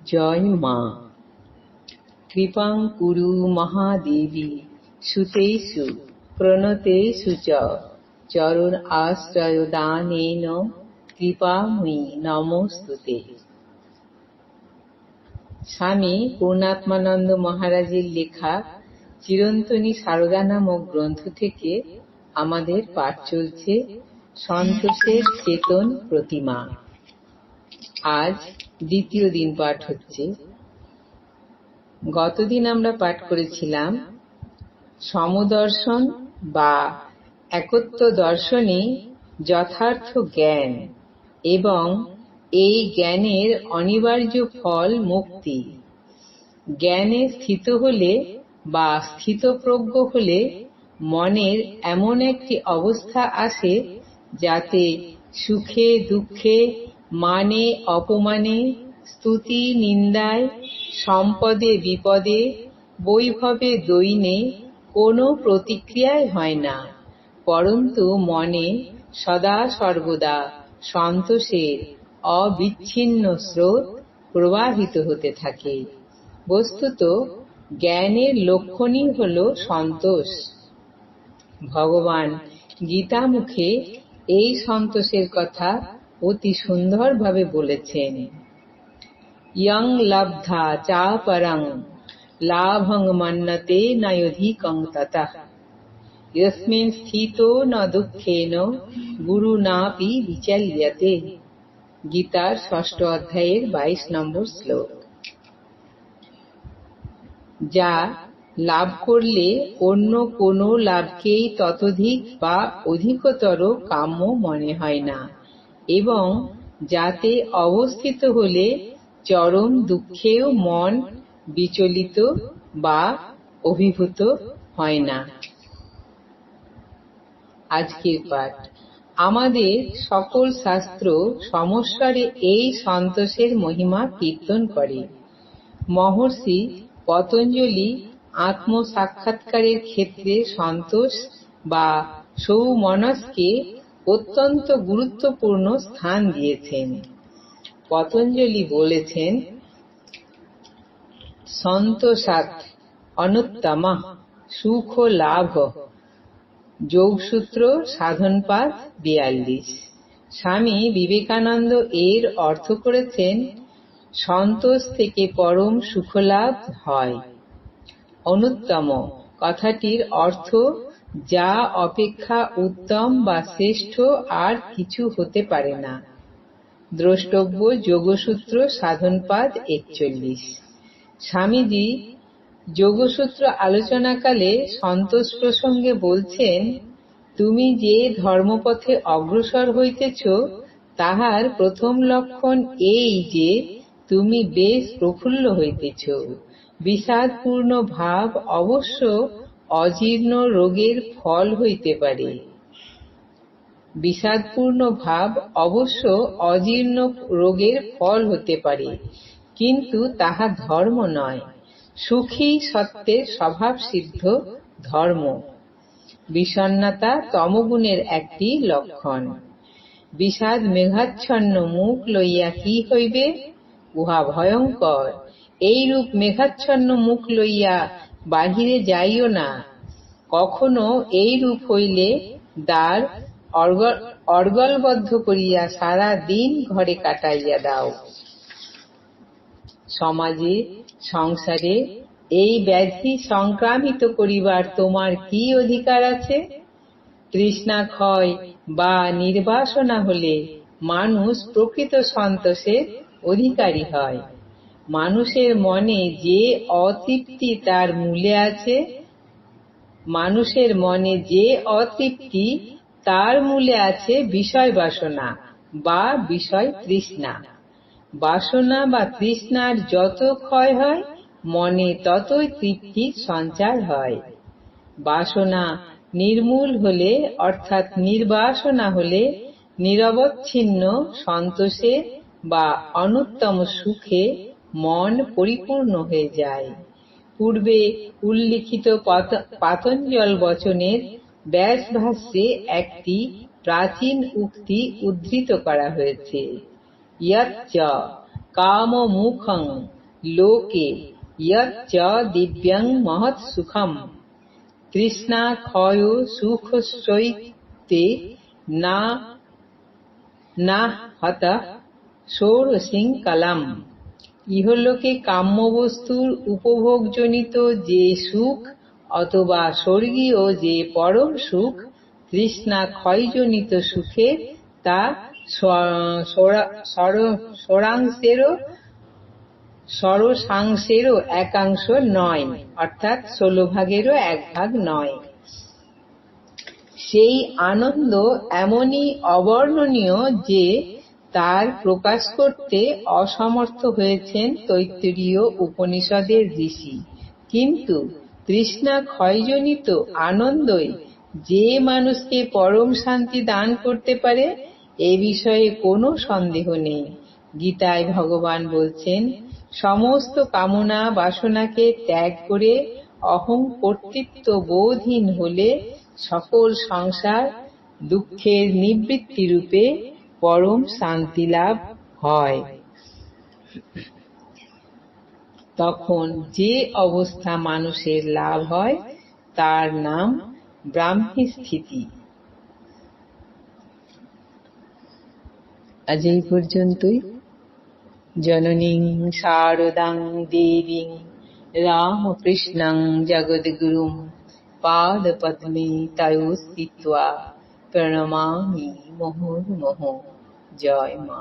জয় মা। কৃপাং কুরু মহাদেবী সুতেষু প্রণতেষু চ চরণ আশ্রয় দানেন কৃপাময়ী নমস্তুতে। স্বামী পূর্ণাত্মানন্দ মহারাজের লেখা চিরন্তনী সারদা নামক গ্রন্থ থেকে আমাদের পাঠ চলছে সন্তোষের চেতন প্রতিমা। আজ দ্বিতীয় দিন পাঠ হচ্ছে। গতদিন আমরা পাঠ করেছিলাম সমদর্শন বা একত্ব দর্শনই যথার্থ জ্ঞান এবং এই জ্ঞানের অনিবার্য ফল মুক্তি। জ্ঞানে স্থিত হলে বা স্থিতপ্রজ্ঞ হলে মনের এমন একটি অবস্থা আসে যাতে সুখে দুঃখে, মানে অপমানে, স্তুতি নিন্দায়, সম্পদে বিপদে, বৈভবে দৈন্যে কোনো প্রতিক্রিয়াই হয় না, পরন্তু মনে সদা সর্বদা সন্তোষের অবিচ্ছিন্ন স্রোত প্রবাহিত হতে থাকে। বস্তুত জ্ঞানের লক্ষণই হল সন্তোষ। ভগবান গীতামুখে এই সন্তোষের কথা অতি সুন্দরভাবে বলেছেন। ইয়ং লব্ধা চা পরং লাভং মন্যতে নয়োধিকং ততঃ যস্মিন স্থিতো ন দুঃখেন গুরুণাপি বিচল্যতে। গীতার ৬ষ্ঠ অধ্যায়ের ২২ নম্বর শ্লোক। যা লাভ করলে অন্য কোনো লাভকেই ততোধিক বা অধিকতর কাম্য মনে হয় না এবং যাতে অবস্থিত হলে চরম দুঃখেও মন বিচলিত বা অভিভূত হয় না। আজকের পাঠ। আমাদের সকল শাস্ত্র সমস্বরে এই সন্তোষের মহিমা কীর্তন করে। মহর্ষি পতঞ্জলি আত্মসাক্ষাৎকারের ক্ষেত্রে সন্তোষ বা সৌমনসকে অত্যন্ত গুরুত্বপূর্ণ স্থান দিয়েছেন। পতঞ্জলি বলেছেন, সন্তোষাৎ অনুত্তমঃ সুখ লাভ। যোগসূত্র সাধনপাদ ৪২। স্বামী বিবেকানন্দ এর অর্থ করেছেন, সন্তোষ থেকে পরম সুখলাভ হয়। অনুত্তম কথাটির অর্থ যা অপেক্ষা উত্তম বা শ্রেষ্ঠ আর কিছু হতে পারে না। দ্রষ্টব্য যোগসূত্র সাধনপাদ ৪১। স্বামীজি যোগসূত্র আলোচনাকালে সন্তোষ প্রসঙ্গে বলছেন, তুমি যে ধর্মপথে অগ্রসর হইতেছ তাহার প্রথম লক্ষণ এই যে তুমি বেশ প্রফুল্ল হইতেছ। বিষাদপূর্ণ ভাব অবশ্য অজীর্ণ রোগের ফল হইতে পারে। বিষাদপূর্ণ ভাব অবশ্য অজীর্ণ রোগের ফল হতে পারে, কিন্তু তাহা ধর্ম নয়। সুখী সত্যের স্বভাবসিদ্ধ ধর্ম। বিষণ্ণতা তমগুণের একটি লক্ষণ। বিষাদ মেঘাচ্ছন্ন মুখ লইয়া কি হইবে, উহা ভয়ঙ্কর। এইরূপ মেঘাচ্ছন্ন মুখ লইয়া বাহিরে যাইও না। কখনো এইরূপ হইলে দ্বার অর্গলবদ্ধ করিয়া সারা দিন ঘরে কাটাইয়া দাও। সমাজে সংসারে এই ব্যাধি সংক্রামিত করিবার তোমার কি অধিকার আছে? তৃষ্ণাক্ষয় বা নির্বাসনা হলে মানুষ প্রকৃত সন্তোষের অধিকারী হয়। মানুষের মনে যে অতৃপ্তি তার মূলে আছে, মানুষের মনে যে অতৃপ্তি তার মূলে আছে বিষয় বাসনা বা বিষয় তৃষ্ণা। বাসনা বা তৃষ্ণার যত ক্ষয় হয় মনে ততই তৃপ্তির সঞ্চার হয়। বাসনা নির্মূল হলে অর্থাৎ নির্বাসনা হলে নিরবচ্ছিন্ন সন্তোষে বা অনুত্তম সুখে মন পরিপূর্ণ হয়ে যায়। পূর্বে উল্লিখিত পাতঞ্জল বচনের ব্যাসভাষ্যে একটি প্রাচীন উক্তি উদ্ধৃত করা হয়েছে। ইয়চ্চ কামমুখং লোকে ইয়চ্চ দিব্যং মহৎ সুখম তৃষ্ণাক্ষয় সুখস্যৈতে না না হত ষোড়শিং কালাম। ইহলোকে কাম্য বস্তুর উপভোগজনিত যে সুখ অথবা স্বর্গীয় যে পরম সুখ তৃষ্ণা ক্ষয়জনিত সুখে তা ষোড়শাংশেরও একাংশ নয়, অর্থাৎ 16 ভাগেরও 1 ভাগ নয়। সেই আনন্দ এমনই অবর্ণনীয় যে তার প্রকাশ করতে অসমর্থ হয়েছেন তৈত্তরীয় উপনিষদের ঋষি। কিন্তু তৃষ্ণা ক্ষয়জনিত আনন্দই যে মানুষকে পরম শান্তি দান করতে পারে এ বিষয়ে কোনো সন্দেহ নেই। গীতায় ভগবান বলছেন, সমস্ত কামনা বাসনাকে ত্যাগ করে অহং কর্তৃত্ব বোধহীন হলে সকল সংসার দুঃখের নিবৃত্তি রূপে পরম শান্তি লাভ হয়। তখন যে অবস্থা মানুষের লাভ হয় তার নাম ব্রাহ্মী স্থিতি। আজ এই পর্যন্তই। জননীং শারদাং দেবীং রামকৃষ্ণং জগদ্গুরুং পাদপদ্মে তয়োঃ স্থিত্বা প্রণমামি মুহুর্মুহুঃ। জয় মা।